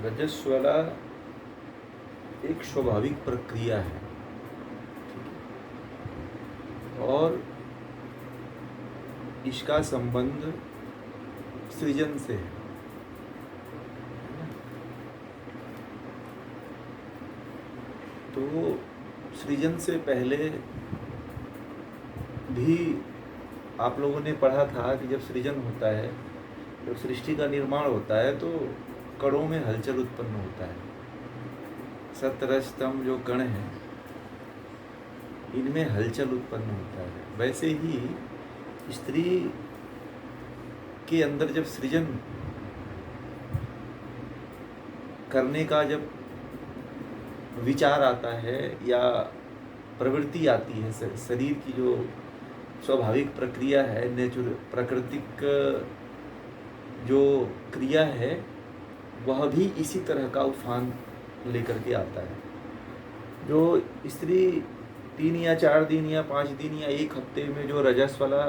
रजस्वला एक स्वाभाविक प्रक्रिया है और इसका संबंध सृजन से है। तो सृजन से पहले भी आप लोगों ने पढ़ा था कि जब सृजन होता है, जब सृष्टि का निर्माण होता है तो कणों में हलचल उत्पन्न होता है। सतरजतम जो कण हैं इनमें हलचल उत्पन्न होता है। वैसे ही स्त्री के अंदर जब सृजन करने का जब विचार आता है या प्रवृत्ति आती है, शरीर की जो स्वाभाविक प्रक्रिया है, नेचुरल प्राकृतिक जो क्रिया है, वह भी इसी तरह का उफान लेकर के आता है। जो स्त्री 3 या 4 दिन या 5 दिन या 1 हफ्ते में जो रजस्वला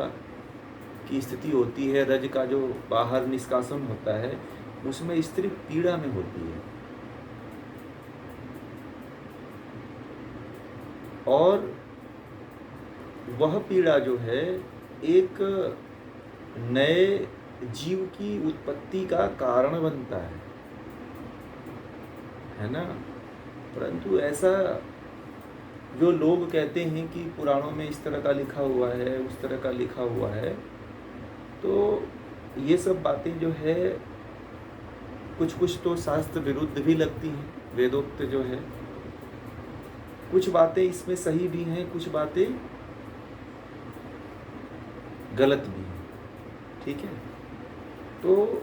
की स्थिति होती है, रज का जो बाहर निष्कासन होता है, उसमें स्त्री पीड़ा में होती है। और वह पीड़ा जो है एक नए जीव की उत्पत्ति का कारण बनता है ना। परंतु ऐसा जो लोग कहते हैं कि पुराणों में इस तरह का लिखा हुआ है, उस तरह का लिखा हुआ है, तो ये सब बातें जो है कुछ तो शास्त्र विरुद्ध भी लगती हैं, वेदोक्त जो है। कुछ बातें इसमें सही भी हैं, कुछ बातें गलत भी हैं, ठीक है। तो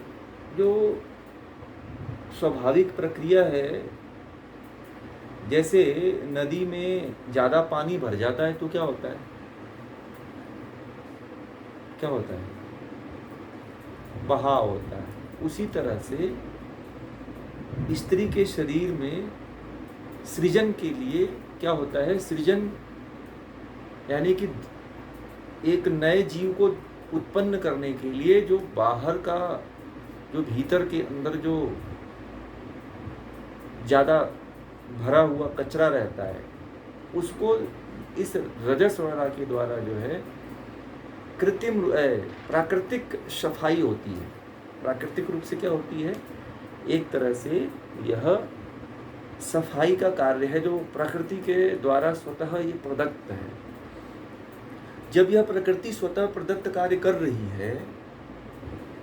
जो स्वाभाविक प्रक्रिया है, जैसे नदी में ज़्यादा पानी भर जाता है तो क्या होता है, क्या होता है, बहाव होता है। उसी तरह से स्त्री के शरीर में सृजन के लिए क्या होता है, सृजन यानी कि एक नए जीव को उत्पन्न करने के लिए जो बाहर का, जो भीतर के अंदर जो ज़्यादा भरा हुआ कचरा रहता है, उसको इस रजस्वला के द्वारा जो है कृत्रिम प्राकृतिक सफाई होती है। प्राकृतिक रूप से क्या होती है, एक तरह से यह सफाई का कार्य है जो प्रकृति के द्वारा स्वतः ये प्रदत्त है। जब यह प्रकृति स्वतः प्रदत्त कार्य कर रही है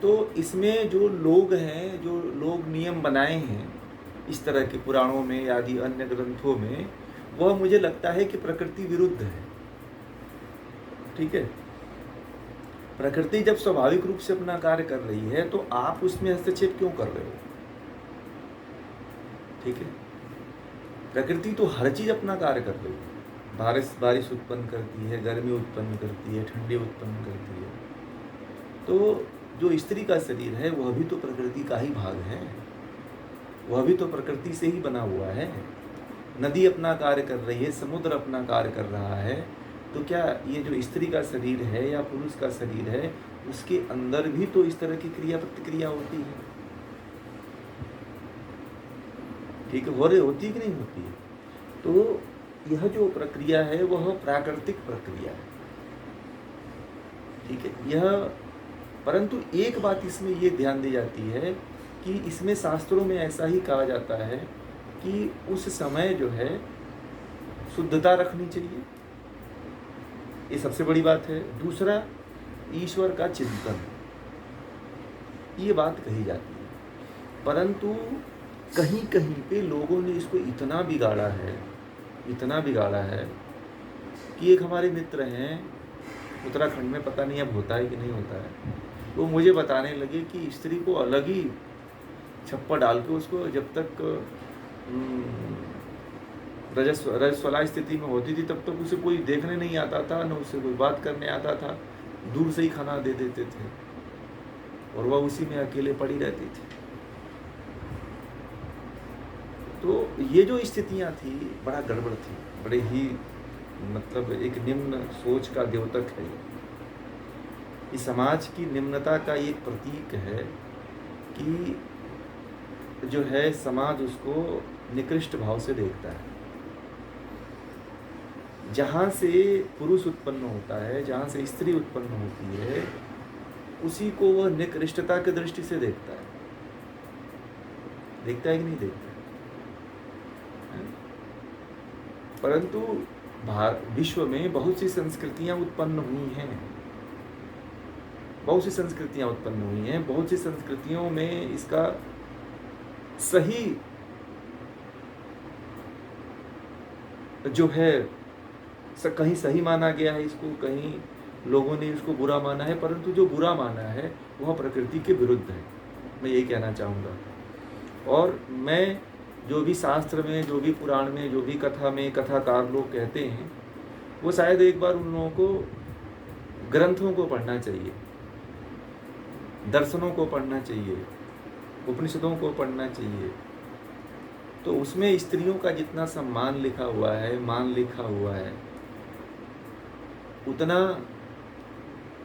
तो इसमें जो लोग हैं, जो लोग नियम बनाए हैं इस तरह के पुराणों में आदि अन्य ग्रंथों में, वह मुझे लगता है कि प्रकृति विरुद्ध है, ठीक है। प्रकृति जब स्वाभाविक रूप से अपना कार्य कर रही है तो आप उसमें हस्तक्षेप क्यों कर रहे हो, ठीक है। प्रकृति तो हर चीज अपना कार्य कर रही है। बारिश उत्पन्न करती है, गर्मी उत्पन्न करती है, ठंडी उत्पन्न करती है। तो जो स्त्री का शरीर है वह भी तो प्रकृति का ही भाग है, वह भी तो प्रकृति से ही बना हुआ है। नदी अपना कार्य कर रही है, समुद्र अपना कार्य कर रहा है, तो क्या ये जो स्त्री का शरीर है या पुरुष का शरीर है, उसके अंदर भी तो इस तरह की क्रिया प्रतिक्रिया होती है, ठीक है, होती कि नहीं होती है। तो यह जो प्रक्रिया है वह प्राकृतिक प्रक्रिया है, ठीक है। यह परंतु एक बात इसमें ये ध्यान दी जाती है कि इसमें शास्त्रों में ऐसा ही कहा जाता है कि उस समय जो है शुद्धता रखनी चाहिए, ये सबसे बड़ी बात है। दूसरा, ईश्वर का चिंतन, ये बात कही जाती है। परंतु कहीं कहीं पे लोगों ने इसको इतना बिगाड़ा है कि एक हमारे मित्र हैं उत्तराखंड में, पता नहीं अब होता है कि नहीं होता है, वो मुझे बताने लगे कि स्त्री को अलग ही छप्पर डाल के उसको जब तक रजस्वला स्थिति में होती थी तब तक उसे कोई देखने नहीं आता था, न उससे कोई बात करने आता था, दूर से ही खाना दे देते थे और वह उसी में अकेले पड़ी रहती थी। तो ये जो स्थितियाँ थी बड़ा गड़बड़ थी, बड़े ही मतलब एक निम्न सोच का द्योतक है। इस समाज की निम्नता का एक प्रतीक है कि जो है समाज उसको निकृष्ट भाव से देखता है। जहाँ से पुरुष उत्पन्न होता है, जहाँ से स्त्री उत्पन्न होती है, उसी को वह निकृष्टता की दृष्टि से देखता है। देखता है कि नहीं देखता है? परंतु विश्व में बहुत सी संस्कृतियां उत्पन्न हुई हैं, बहुत सी संस्कृतियां उत्पन्न हुई हैं। बहुत सी संस्कृतियों में इसका सही जो है कहीं सही माना गया है इसको, कहीं लोगों ने इसको बुरा माना है, परंतु जो बुरा माना है वह प्रकृति के विरुद्ध है, मैं यही कहना चाहूँगा। और मैं जो भी शास्त्र में, जो भी पुराण में, जो भी कथा में कथाकार लोग कहते हैं, वो शायद एक बार उन लोगों को ग्रंथों को पढ़ना चाहिए, दर्शनों को पढ़ना चाहिए, उपनिषदों को पढ़ना चाहिए। तो उसमें स्त्रियों का जितना सम्मान लिखा हुआ है, मान लिखा हुआ है, उतना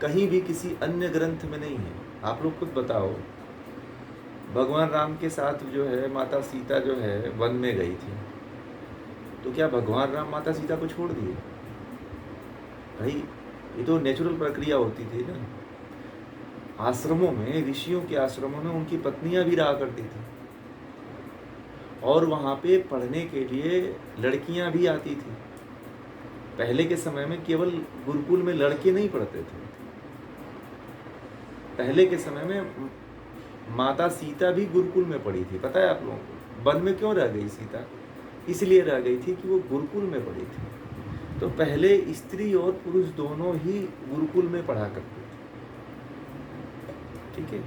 कहीं भी किसी अन्य ग्रंथ में नहीं है। आप लोग खुद बताओ, भगवान राम के साथ जो है माता सीता जो है वन में गई थी, तो क्या भगवान राम माता सीता को छोड़ दिए? भाई ये तो नेचुरल प्रक्रिया होती थी ना। आश्रमों में, ऋषियों के आश्रमों में उनकी पत्नियां भी रहा करती थी, और वहाँ पे पढ़ने के लिए लड़कियां भी आती थी। पहले के समय में केवल गुरुकुल में लड़के नहीं पढ़ते थे। पहले के समय में माता सीता भी गुरुकुल में पढ़ी थी। पता है आप लोगों को वन में क्यों रह गई सीता? इसलिए रह गई थी कि वो गुरुकुल में पढ़ी थी। तो पहले स्त्री और पुरुष दोनों ही गुरुकुल में पढ़ा करते थे, ठीक है।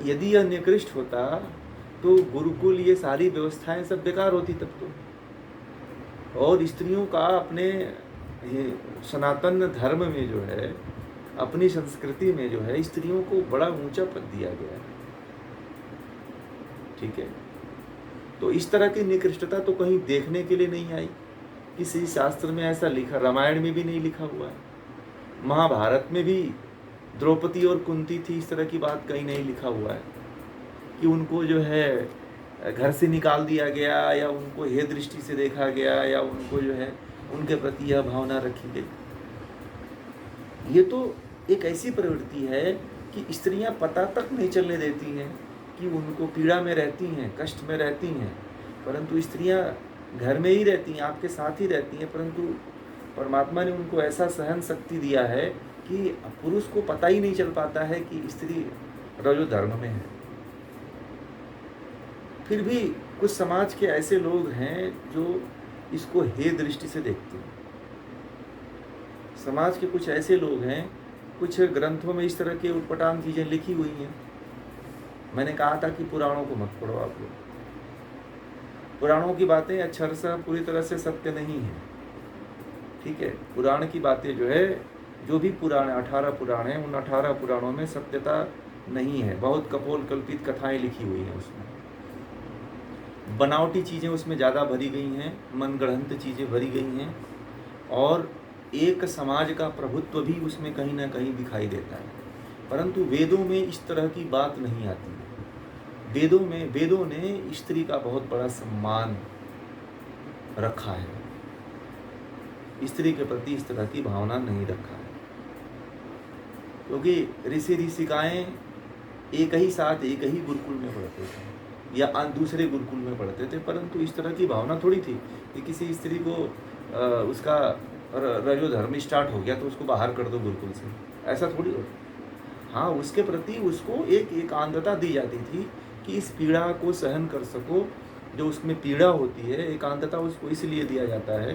यदि यह निकृष्ट होता तो गुरुकुल, ये सारी व्यवस्थाएं सब बेकार होती तब तो। और स्त्रियों का अपने सनातन धर्म में जो है, अपनी संस्कृति में जो है, स्त्रियों को बड़ा ऊंचा पद दिया गया है, ठीक है। तो इस तरह की निकृष्टता तो कहीं देखने के लिए नहीं आई, किसी शास्त्र में ऐसा लिखा, रामायण में भी नहीं लिखा हुआ है, महाभारत में भी द्रौपदी और कुंती थी, इस तरह की बात कहीं नहीं लिखा हुआ है कि उनको जो है घर से निकाल दिया गया, या उनको हे दृष्टि से देखा गया, या उनको जो है उनके प्रति यह भावना रखी गई। ये तो एक ऐसी प्रवृत्ति है कि स्त्रियां पता तक नहीं चलने देती हैं कि उनको पीड़ा में रहती हैं, कष्ट में रहती हैं, परंतु स्त्रियां घर में ही रहती हैं, आपके साथ ही रहती हैं, परंतु परमात्मा ने उनको ऐसा सहन शक्ति दिया है कि पुरुष को पता ही नहीं चल पाता है कि स्त्री रजो धर्म में है। फिर भी कुछ समाज के ऐसे लोग हैं जो इसको हे दृष्टि से देखते हैं। समाज के कुछ ऐसे लोग हैं, कुछ ग्रंथों में इस तरह के उटपटांग चीज़ें लिखी हुई हैं। मैंने कहा था कि पुराणों को मत पढ़ो आप लोग। पुराणों की बातें अक्षरशः पूरी तरह से सत्य नहीं है, ठीक है। पुराण की बातें जो है, जो भी पुराण 18 पुराण हैं, उन 18 पुराणों में सत्यता नहीं है। बहुत कपोल कल्पित कथाएं लिखी हुई हैं, उसमें बनावटी चीज़ें उसमें ज़्यादा भरी गई हैं, मनगढ़ंत चीज़ें भरी गई हैं, और एक समाज का प्रभुत्व भी उसमें कहीं ना कहीं दिखाई देता है। परंतु वेदों में इस तरह की बात नहीं आती। वेदों ने स्त्री का बहुत बड़ा सम्मान रखा है, स्त्री के प्रति इस तरह की भावना नहीं रखा है, क्योंकि ऋषि ऋषिकाएं एक ही साथ एक ही गुरुकुल में पढ़ते थे या दूसरे गुरुकुल में पढ़ते थे, परंतु इस तरह की भावना थोड़ी थी कि किसी स्त्री को उसका रजो धर्म स्टार्ट हो गया तो उसको बाहर कर दो गुरुकुल से, ऐसा थोड़ी होता। हाँ, उसके प्रति उसको एक एकांतता दी जाती थी कि इस पीड़ा को सहन कर सको, जो उसमें पीड़ा होती है। एकांतता उसको इसलिए दिया जाता है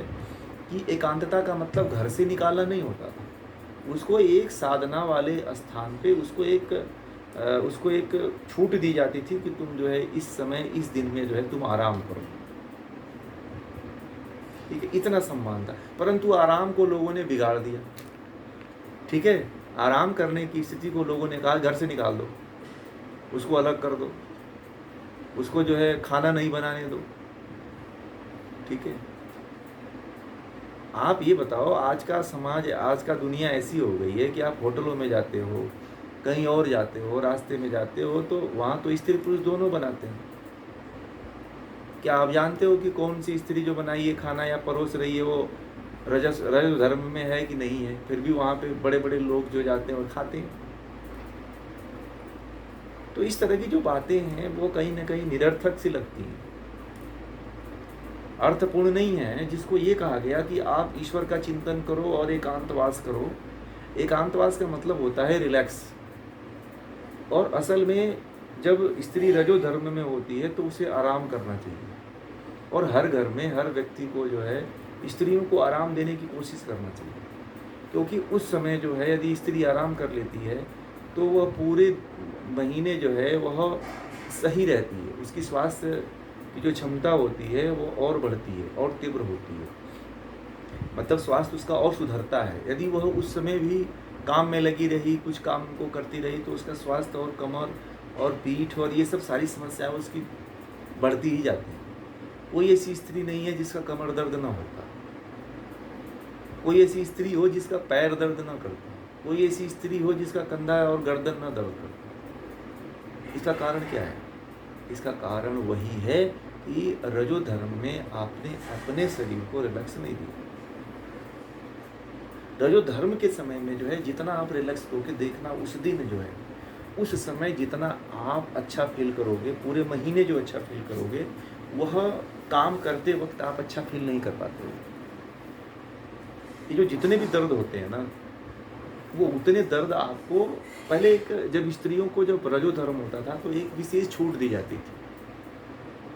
कि एकांतता का मतलब घर से निकालना नहीं होता था। उसको एक साधना वाले स्थान पे उसको एक छूट दी जाती थी कि तुम जो है इस समय, इस दिन में जो है तुम आराम करो, ठीक है। इतना सम्मान था, परंतु आराम को लोगों ने बिगाड़ दिया, ठीक है। आराम करने की स्थिति को लोगों ने कहा घर से निकाल दो, उसको अलग कर दो, उसको जो है खाना नहीं बनाने दो, ठीक है। आप ये बताओ, आज का समाज, आज का दुनिया ऐसी हो गई है कि आप होटलों में जाते हो, कहीं और जाते हो, रास्ते में जाते हो, तो वहाँ तो स्त्री पुरुष दोनों बनाते हैं, क्या आप जानते हो कि कौन सी स्त्री जो बनाई है खाना या परोस रही है वो रज धर्म में है कि नहीं है? फिर भी वहाँ पे बड़े बड़े लोग जो जाते हैं और खाते हैं। तो इस तरह की जो बातें हैं वो कहीं ना कहीं निरर्थक सी लगती हैं, अर्थपूर्ण नहीं है। जिसको ये कहा गया कि आप ईश्वर का चिंतन करो और एकांतवास करो। एकांतवास का मतलब होता है रिलैक्स। और असल में जब स्त्री रजो धर्म में होती है तो उसे आराम करना चाहिए। और हर घर में हर व्यक्ति को जो है स्त्रियों को आराम देने की कोशिश करना चाहिए, क्योंकि उस समय जो है यदि स्त्री आराम कर लेती है तो वह पूरे महीने जो है वह सही रहती है। उसकी स्वास्थ्य की जो क्षमता होती है वो और बढ़ती है और तीव्र होती है, मतलब स्वास्थ्य उसका और सुधरता है। यदि वह उस समय भी काम में लगी रही, कुछ काम को करती रही, तो उसका स्वास्थ्य और कमर और पीठ और ये सब सारी समस्याएं उसकी बढ़ती ही जाती हैं। कोई ऐसी स्त्री नहीं है जिसका कमर दर्द ना होता, कोई ऐसी स्त्री हो जिसका पैर दर्द ना करता, कोई ऐसी स्त्री हो जिसका कंधा और गर्दन ना दर्द करता। इसका कारण क्या है? इसका कारण वही है कि रजो धर्म में आपने अपने शरीर को रिलैक्स नहीं दिया। रजो धर्म के समय में जो है जितना आप रिलैक्स होकर देखना, उस दिन जो है उस समय जितना आप अच्छा फील करोगे, पूरे महीने जो अच्छा फील करोगे, वह काम करते वक्त आप अच्छा फील नहीं कर पाते हो। ये जो जितने भी दर्द होते हैं ना, वो उतने दर्द आपको पहले जब स्त्रियों को जब रजो धर्म होता था तो एक विशेष छूट दी जाती थी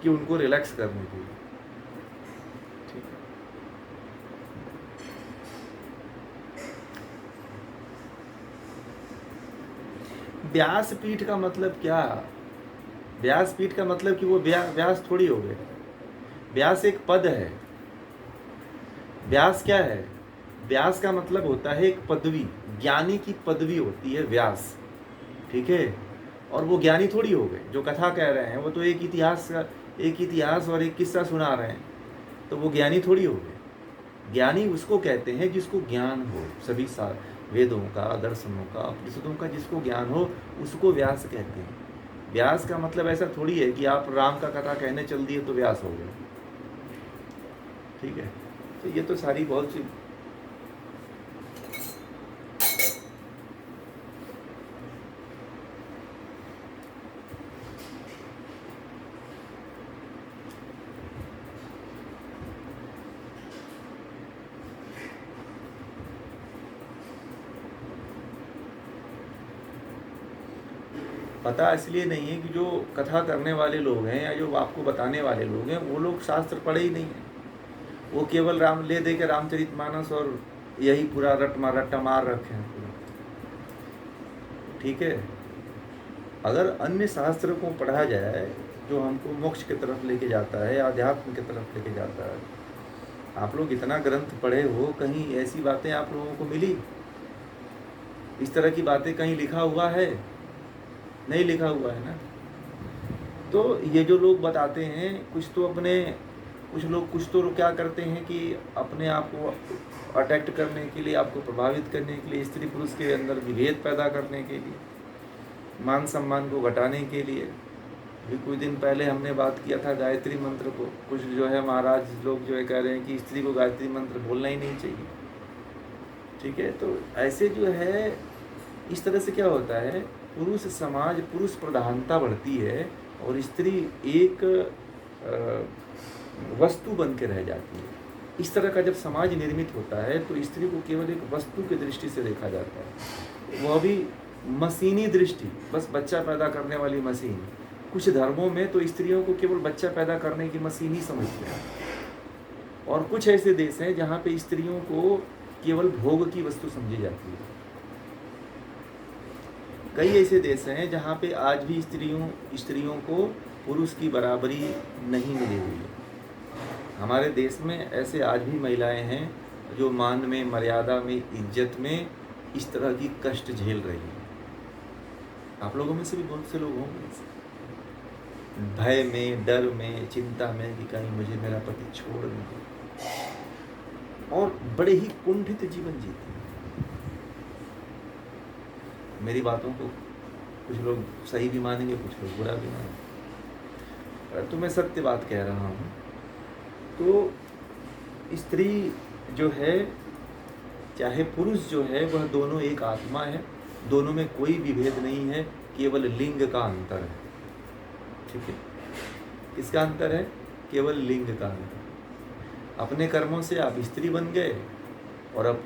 कि उनको रिलैक्स करने के लिए। ठीक है। व्यासपीठ का मतलब क्या? व्यासपीठ का मतलब कि वो व्यास थोड़ी हो गए। व्यास एक पद है। व्यास क्या है? व्यास का मतलब होता है एक पदवी, ज्ञानी की पदवी होती है व्यास। ठीक है। और वो ज्ञानी थोड़ी हो गए जो कथा कह रहे हैं, वो तो एक इतिहास और एक किस्सा सुना रहे हैं, तो वो ज्ञानी थोड़ी हो गए। ज्ञानी उसको कहते हैं जिसको ज्ञान हो, सभी वेदों का, दर्शनों का, उपनिषदों का जिसको ज्ञान हो, उसको व्यास कहते हैं। व्यास का मतलब ऐसा थोड़ी है कि आप राम का कथा कहने चल दिए तो व्यास हो गए। ठीक है। तो ये तो सारी बहुत सी पता इसलिए नहीं है कि जो कथा करने वाले लोग हैं या जो आपको बताने वाले लोग हैं वो लोग शास्त्र पढ़े ही नहीं हैं। वो केवल राम ले दे के रामचरितमानस और यही पूरा रट्टा मार रखे हैं पूरा। ठीक है। अगर अन्य शास्त्र को पढ़ा जाए जो हमको मोक्ष की तरफ लेके जाता है, आध्यात्म की तरफ लेके जाता है, आप लोग इतना ग्रंथ पढ़े हो, कहीं ऐसी बातें आप लोगों को मिली? इस तरह की बातें कहीं लिखा हुआ है? नहीं लिखा हुआ है ना। तो ये जो लोग बताते हैं, कुछ तो क्या करते हैं कि अपने आप को अट्रैक्ट करने के लिए, आपको प्रभावित करने के लिए, स्त्री पुरुष के अंदर विभेद पैदा करने के लिए, मान सम्मान को घटाने के लिए। अभी कुछ दिन पहले हमने बात किया था गायत्री मंत्र को। कुछ जो है महाराज लोग जो है कह रहे हैं कि स्त्री को गायत्री मंत्र बोलना ही नहीं चाहिए। ठीक है। तो ऐसे जो है इस तरह से क्या होता है, पुरुष समाज, पुरुष प्रधानता बढ़ती है और स्त्री एक वस्तु बन के रह जाती है। इस तरह का जब समाज निर्मित होता है तो स्त्री को केवल एक वस्तु की दृष्टि से देखा जाता है, वह भी मशीनी दृष्टि, बस बच्चा पैदा करने वाली मशीन। कुछ धर्मों में तो स्त्रियों को केवल बच्चा पैदा करने की मशीन ही समझते हैं। और कुछ ऐसे देश हैं जहाँ पे स्त्रियों को केवल भोग की वस्तु समझी जाती है। कई ऐसे देश हैं जहाँ पे आज भी स्त्रियों को पुरुष की बराबरी नहीं मिली हुई है। हमारे देश में ऐसे आज भी महिलाएं हैं जो मान में, मर्यादा में, इज्जत में इस तरह की कष्ट झेल रही हैं। आप लोगों में से भी बहुत से लोग होंगे भय में, डर में, चिंता में कि कहीं मुझे मेरा पति छोड़ न दे, और बड़े ही कुंठित जीवन जीते हैं। मेरी बातों को कुछ लोग सही भी मानेंगे, कुछ लोग बुरा भी मानेंगे। तो मैं सत्य बात कह रहा हूँ। तो स्त्री जो है चाहे पुरुष जो है वह दोनों एक आत्मा है, दोनों में कोई विभेद नहीं है, केवल लिंग का अंतर है। ठीक है, किसका अंतर है? केवल लिंग का अंतर। अपने कर्मों से आप स्त्री बन गए और अब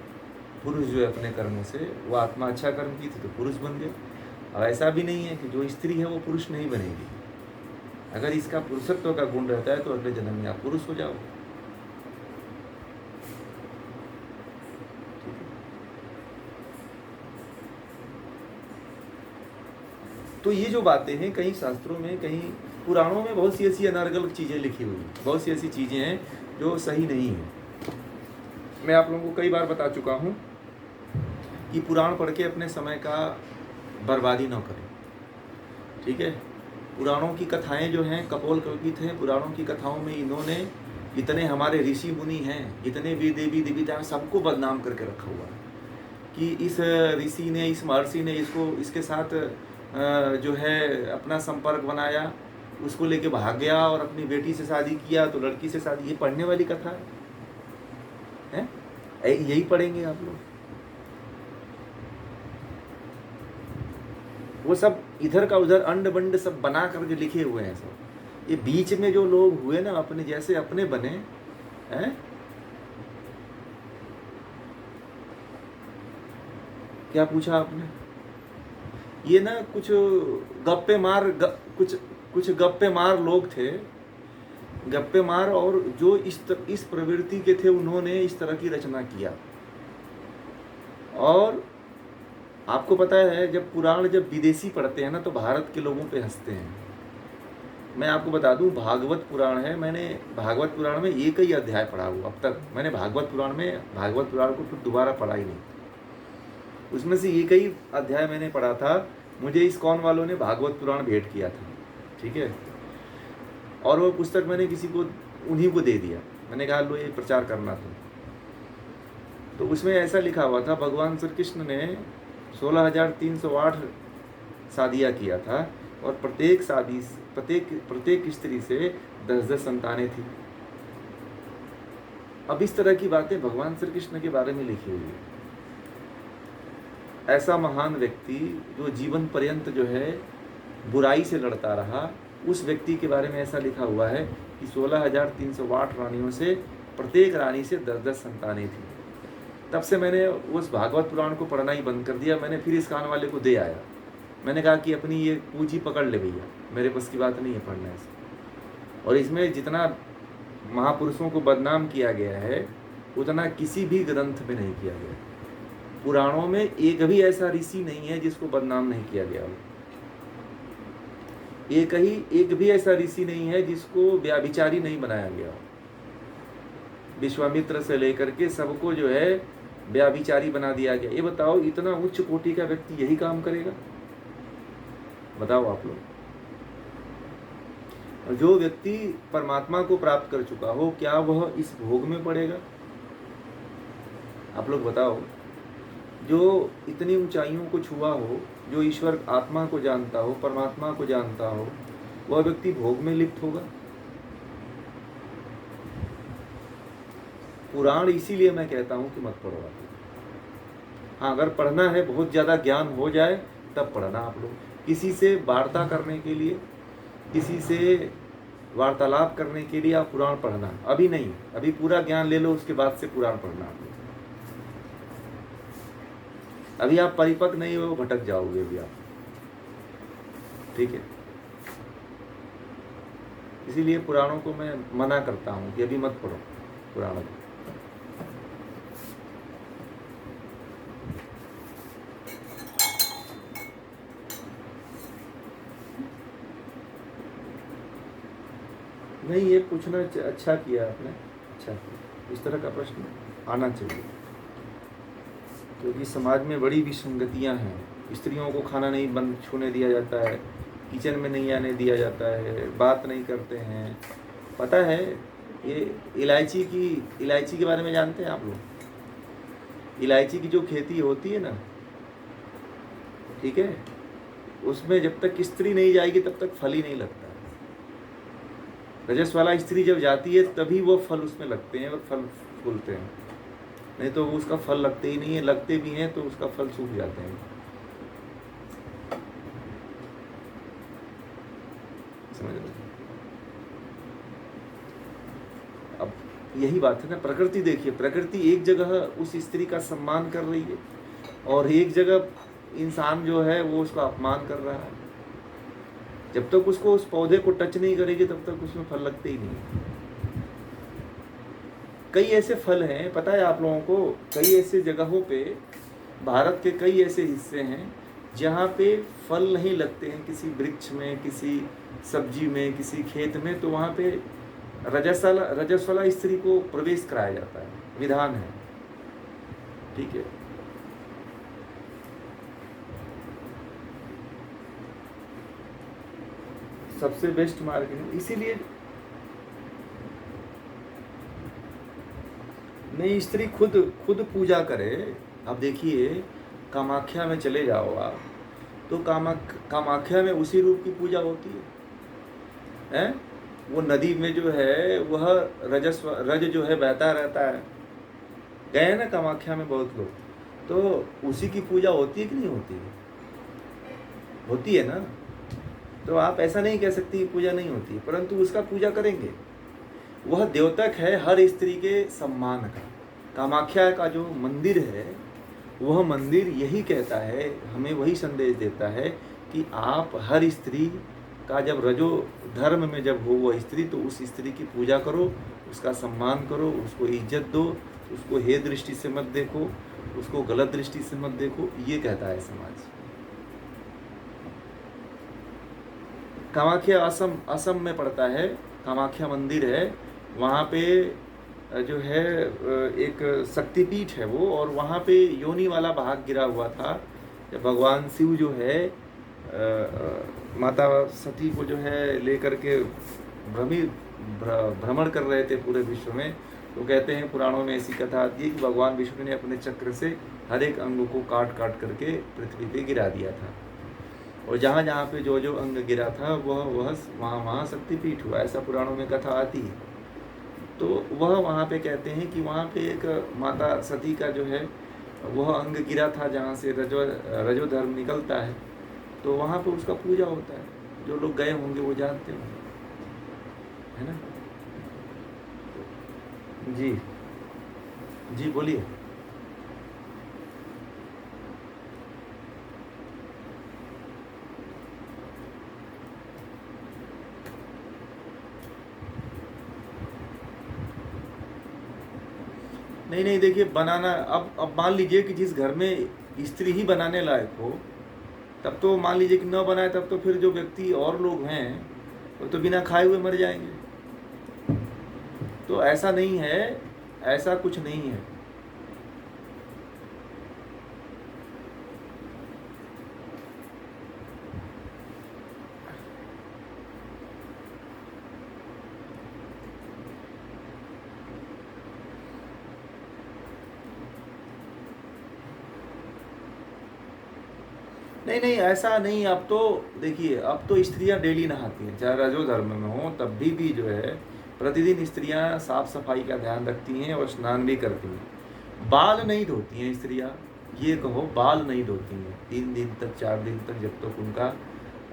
पुरुष जो है अपने कर्मों से, वो आत्मा अच्छा कर्म की थी तो पुरुष बन गए। अब ऐसा भी नहीं है कि जो स्त्री है वो पुरुष नहीं बनेगी। अगर इसका पुरुषत्व का गुण रहता है तो अगले जन्म में आप पुरुष हो जाओ। तो ये जो बातें हैं कहीं शास्त्रों में, कहीं पुराणों में बहुत सी ऐसी अनर्गल चीज़ें लिखी हुई हैं, बहुत सी ऐसी चीज़ें हैं जो सही नहीं है। मैं आप लोगों को कई बार बता चुका हूँ कि पुराण पढ़ के अपने समय का बर्बादी न करें। ठीक है, पुराणों की कथाएं जो हैं कपोल कल्पित हैं। पुराणों की कथाओं में इन्होंने जितने हमारे ऋषि मुनि हैं, जितने भी देवी देवता हैं, सबको बदनाम करके रखा हुआ है कि इस ऋषि ने, इस महर्षि ने इसके साथ जो है अपना संपर्क बनाया, उसको लेके भाग गया और अपनी बेटी से शादी किया तो लड़की से शादी। ये पढ़ने वाली कथा है? यही पढ़ेंगे आप लोग? वो सब इधर का उधर अंड बंड सब बना करके लिखे हुए हैं सब। ये बीच में जो लोग हुए ना, अपने जैसे अपने बने हैं। क्या पूछा आपने? ये ना कुछ गप्पे मार कुछ गप्पे मार लोग थे, गप्पे मार, और जो इस प्रवृत्ति के थे उन्होंने इस तरह की रचना किया। और आपको पता है जब पुराण जब विदेशी पढ़ते हैं ना तो भारत के लोगों पे हंसते हैं। मैं आपको बता दूं, भागवत पुराण है, मैंने भागवत पुराण में एक ही अध्याय पढ़ा हुआ अब तक। मैंने भागवत पुराण को फिर दोबारा पढ़ा ही नहीं। उसमें से एक ही अध्याय मैंने पढ़ा था। मुझे इस्कॉन वालों ने भागवत पुराण भेंट किया था। ठीक है, और वो पुस्तक मैंने किसी को, उन्हीं को दे दिया। मैंने कहा लो ये प्रचार करना था। तो उसमें ऐसा लिखा हुआ था, भगवान श्री कृष्ण ने 16,308 शादियाँ किया था और प्रत्येक स्त्री से 10-10 संतानें थी। अब इस तरह की बातें भगवान श्री कृष्ण के बारे में लिखी हुई है। ऐसा महान व्यक्ति जो जीवन पर्यंत जो है बुराई से लड़ता रहा, उस व्यक्ति के बारे में ऐसा लिखा हुआ है कि 16,308 रानियों से प्रत्येक रानी से 10-10 संतानें थी। तब से मैंने उस भागवत पुराण को पढ़ना ही बंद कर दिया। मैंने फिर इस कान वाले को दे आया। मैंने कहा कि अपनी ये पूंजी पकड़ ले भैया, मेरे बस की बात नहीं है पढ़ना इसको। और इसमें जितना महापुरुषों को बदनाम किया गया है उतना किसी भी ग्रंथ में नहीं किया गया। पुराणों में एक भी ऐसा ऋषि नहीं है जिसको बदनाम नहीं किया गया हो। एक भी ऐसा ऋषि नहीं है जिसको व्याभिचारी नहीं बनाया गया हो। विश्वामित्र से लेकर के सबको जो है व्याभिचारी बना दिया गया। ये बताओ, इतना उच्च कोटि का व्यक्ति यही काम करेगा? बताओ आप लोग। जो व्यक्ति परमात्मा को प्राप्त कर चुका हो, क्या वह इस भोग में पड़ेगा? आप लोग बताओ। जो इतनी ऊंचाइयों को छुआ हो, जो ईश्वर आत्मा को जानता हो, परमात्मा को जानता हो, वह व्यक्ति भोग में लिप्त होगा? पुराण इसीलिए मैं कहता हूं कि मत पढ़ो आप। हाँ, अगर पढ़ना है, बहुत ज़्यादा ज्ञान हो जाए तब पढ़ना आप लोग। किसी से वार्ता करने के लिए, किसी से वार्तालाप करने के लिए आप पुराण पढ़ना, अभी नहीं। अभी पूरा ज्ञान ले लो, उसके बाद से पुराण पढ़ना आप लोग। अभी आप परिपक्व नहीं हो, भटक जाओगे अभी आप। ठीक है, इसीलिए पुराणों को मैं मना करता हूँ कि अभी मत पढ़ो पुराणों को। नहीं, ये पूछना अच्छा किया आपने, अच्छा किया। इस तरह का प्रश्न आना चाहिए, क्योंकि समाज में बड़ी विसंगतियां हैं। स्त्रियों को खाना नहीं बंद छूने दिया जाता है, किचन में नहीं आने दिया जाता है, बात नहीं करते हैं। पता है ये इलायची के बारे में जानते हैं आप लोग? इलायची की जो खेती होती है ना, ठीक है, उसमें जब तक स्त्री नहीं जाएगी तब तक फल ही नहीं लगता। रजस वाला स्त्री जब जाती है तभी वो फल उसमें लगते हैं और फल फूलते हैं, नहीं तो वो उसका फल लगते ही नहीं है, लगते भी हैं तो उसका फल सूख जाते हैं। समझ लो। अब यही बात है ना, प्रकृति देखिए, प्रकृति एक जगह उस स्त्री का सम्मान कर रही है और एक जगह इंसान जो है वो उसका अपमान कर रहा है। जब तक उसको उस पौधे को टच नहीं करेगी तब तक उसमें फल लगते ही नहीं। कई ऐसे फल हैं, पता है आप लोगों को, कई ऐसे जगहों पे, भारत के कई ऐसे हिस्से हैं जहाँ पे फल नहीं लगते हैं किसी वृक्ष में, किसी सब्जी में, किसी खेत में, तो वहाँ पे रजस वाला स्त्री को प्रवेश कराया जाता है, विधान है, ठीक है। सबसे बेस्ट मार्केटिंग इसीलिए नहीं, स्त्री खुद खुद पूजा करे। अब देखिए कामाख्या में चले जाओ आप, तो कामाख्या में उसी रूप की पूजा होती है, हैं? वो नदी में जो है वह रज जो है बहता रहता है। गए ना कामाख्या में बहुत लोग, तो उसी की पूजा होती है कि नहीं होती है? होती है ना। तो आप ऐसा नहीं कह सकती पूजा नहीं होती, परंतु उसका पूजा करेंगे। वह द्योतक है हर स्त्री के सम्मान का। कामाख्या का जो मंदिर है वह मंदिर यही कहता है, हमें वही संदेश देता है कि आप हर स्त्री का जब रजो धर्म में जब हो वह स्त्री, तो उस स्त्री की पूजा करो, उसका सम्मान करो, उसको इज्जत दो, उसको हे दृष्टि से मत देखो, उसको गलत दृष्टि से मत देखो, ये कहता है समाज। कामाख्या असम में पड़ता है, कामाख्या मंदिर है, वहाँ पे जो है एक शक्तिपीठ है वो, और वहाँ पे योनि वाला भाग गिरा हुआ था। जब भगवान शिव जो है माता सती को जो है लेकर के भ्रमण कर रहे थे पूरे विश्व में, तो कहते हैं पुराणों में ऐसी कथा आती है कि भगवान विष्णु ने अपने चक्र से हर एक अंग को काट काट करके पृथ्वी पे गिरा दिया था, और जहाँ जहाँ पे जो जो अंग गिरा था वह वहाँ शक्तिपीठ हुआ, ऐसा पुराणों में कथा आती है। तो वह वहाँ पे कहते हैं कि वहाँ पे एक माता सती का जो है वह अंग गिरा था जहाँ से रजो धर्म निकलता है, तो वहाँ पे उसका पूजा होता है। जो लोग गए होंगे वो जानते होंगे, है ना। जी जी बोलिए। नहीं देखिए, बनाना, अब मान लीजिए कि जिस घर में स्त्री ही बनाने लायक हो, तब तो मान लीजिए कि न बनाए, तब तो फिर जो व्यक्ति और लोग हैं वो तो बिना खाए हुए मर जाएंगे। तो ऐसा नहीं है, ऐसा कुछ नहीं है। नहीं ऐसा नहीं। अब तो देखिए, अब तो स्त्रियां डेली नहाती हैं, चाहे रजो धर्म में हो तब भी जो है प्रतिदिन स्त्रियां साफ सफाई का ध्यान रखती हैं और स्नान भी करती हैं। बाल नहीं धोती हैं स्त्रियां, ये कहो बाल नहीं धोती हैं 3 दिन तक 4 दिन तक, जब तक उनका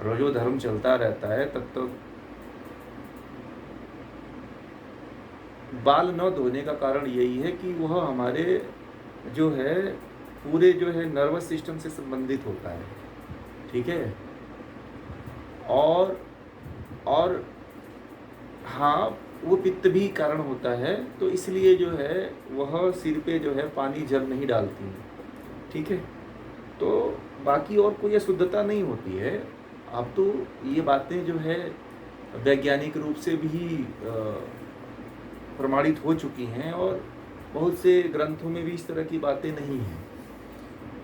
रजो धर्म चलता रहता है तब तक। बाल न धोने का कारण यही है कि वह हमारे जो है पूरे जो है नर्वस सिस्टम से संबंधित होता है, ठीक है। और हाँ, वो पित्त भी कारण होता है, तो इसलिए जो है वह सिर पे जो है पानी जल नहीं डालती है, ठीक है। तो बाकी और कोई अशुद्धता नहीं होती है। अब तो ये बातें जो है वैज्ञानिक रूप से भी प्रमाणित हो चुकी हैं, और बहुत से ग्रंथों में भी इस तरह की बातें नहीं हैं।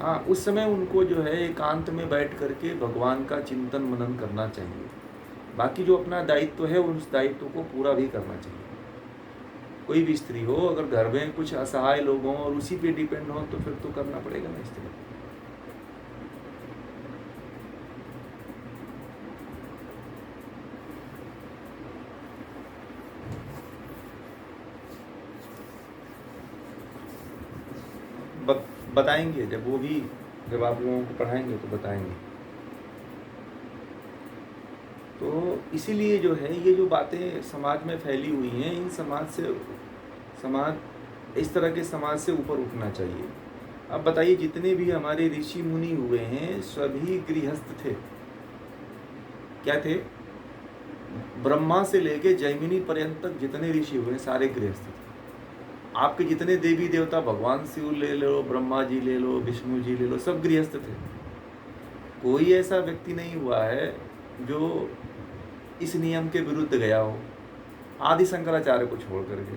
हाँ, उस समय उनको जो है एकांत में बैठ करके भगवान का चिंतन मनन करना चाहिए। बाकी जो अपना दायित्व है उस दायित्व को पूरा भी करना चाहिए। कोई भी स्त्री हो, अगर घर में कुछ असहाय लोग हों और उसी पे डिपेंड हो, तो फिर तो करना पड़ेगा ना स्त्री। बताएंगे, जब आप लोगों को पढ़ाएंगे तो बताएंगे। तो इसीलिए जो है ये जो बातें समाज में फैली हुई हैं, इन समाज इस तरह के समाज से ऊपर उठना चाहिए। अब बताइए, जितने भी हमारे ऋषि मुनि हुए हैं सभी गृहस्थ थे। क्या थे? ब्रह्मा से लेके जैमिनी पर्यंत तक जितने ऋषि हुए हैं सारे गृहस्थ थे। आपके जितने देवी देवता, भगवान शिव ले लो, ब्रह्मा जी ले लो, विष्णु जी ले लो, सब गृहस्थ थे। कोई ऐसा व्यक्ति नहीं हुआ है जो इस नियम के विरुद्ध गया हो, आदि शंकराचार्य को छोड़ करके,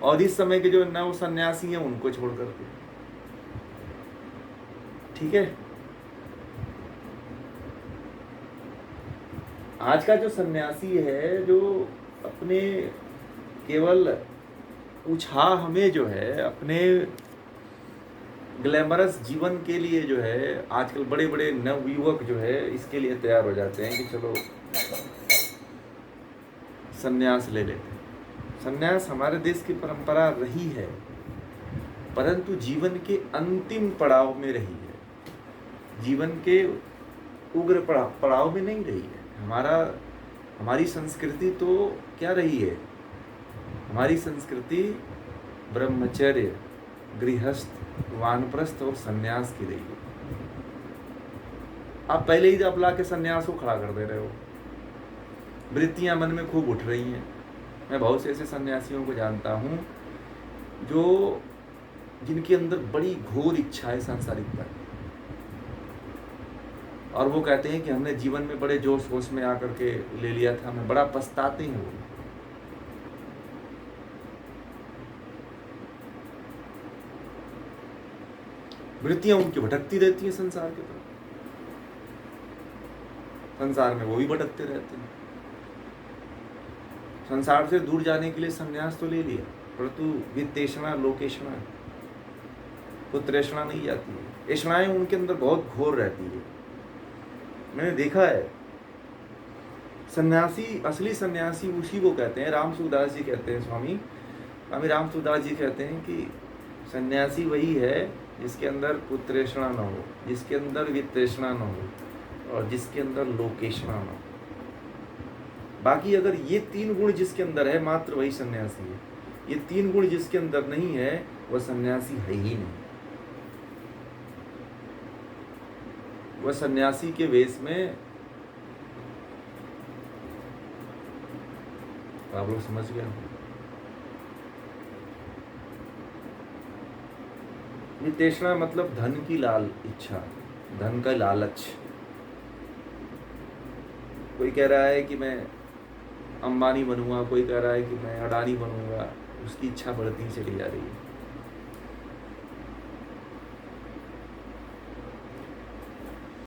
और इस समय के जो नव सन्यासी हैं उनको छोड़ करके। ठीक है, आज का जो सन्यासी है जो अपने केवल उछाह में जो है अपने ग्लैमरस जीवन के लिए जो है आजकल बड़े बड़े नवयुवक जो है इसके लिए तैयार हो जाते हैं कि चलो सन्यास ले लेते हैं। सन्यास हमारे देश की परंपरा रही है, परंतु जीवन के अंतिम पड़ाव में रही है, जीवन के उग्र पड़ाव में नहीं रही है। हमारी संस्कृति तो क्या रही है? हमारी संस्कृति ब्रह्मचर्य, गृहस्थ, वानप्रस्थ और सन्यास की रही है। आप पहले ही आप ला के सन्यास को खड़ा कर दे रहे हो। वृत्तियां मन में खूब उठ रही हैं। मैं बहुत से ऐसे सन्यासियों को जानता हूं जिनके अंदर बड़ी घोर इच्छा है सांसारिकता की, और वो कहते हैं कि हमने जीवन में बड़े जोश होश में आकर के ले लिया था, हमें बड़ा पछताते हैं वो। वृत्तियां उनकी भटकती रहती हैं संसार की तरफ, संसार में वो भी भटकते रहते हैं। संसार से दूर जाने के लिए संन्यास तो ले लिया, परंतु वित्तेषणा लोकेषणा पुत्रेषणा नहीं जाती है। ऐषणाएं उनके अंदर बहुत घोर रहती है। मैंने देखा है। सन्यासी, असली सन्यासी उसी को कहते हैं, राम सूदास जी कहते हैं, स्वामी राम सूदास जी कहते हैं कि सन्यासी वही है जिसके अंदर पुत्रेषणा न हो, जिसके अंदर वित्तेषणा न हो और जिसके अंदर लोकेषणा न हो। बाकी अगर ये 3 गुण जिसके अंदर है मात्र वही सन्यासी है। ये 3 गुण जिसके अंदर नहीं है वह सन्यासी है ही नहीं। वह सन्यासी के वेश में, आप लोग समझ गए। वित्तेषणा मतलब धन की इच्छा, धन का लालच। कोई कह रहा है कि मैं अंबानी बनूंगा, कोई कह रहा है कि मैं अडानी बनूंगा, उसकी इच्छा बढ़ती चली जा रही है।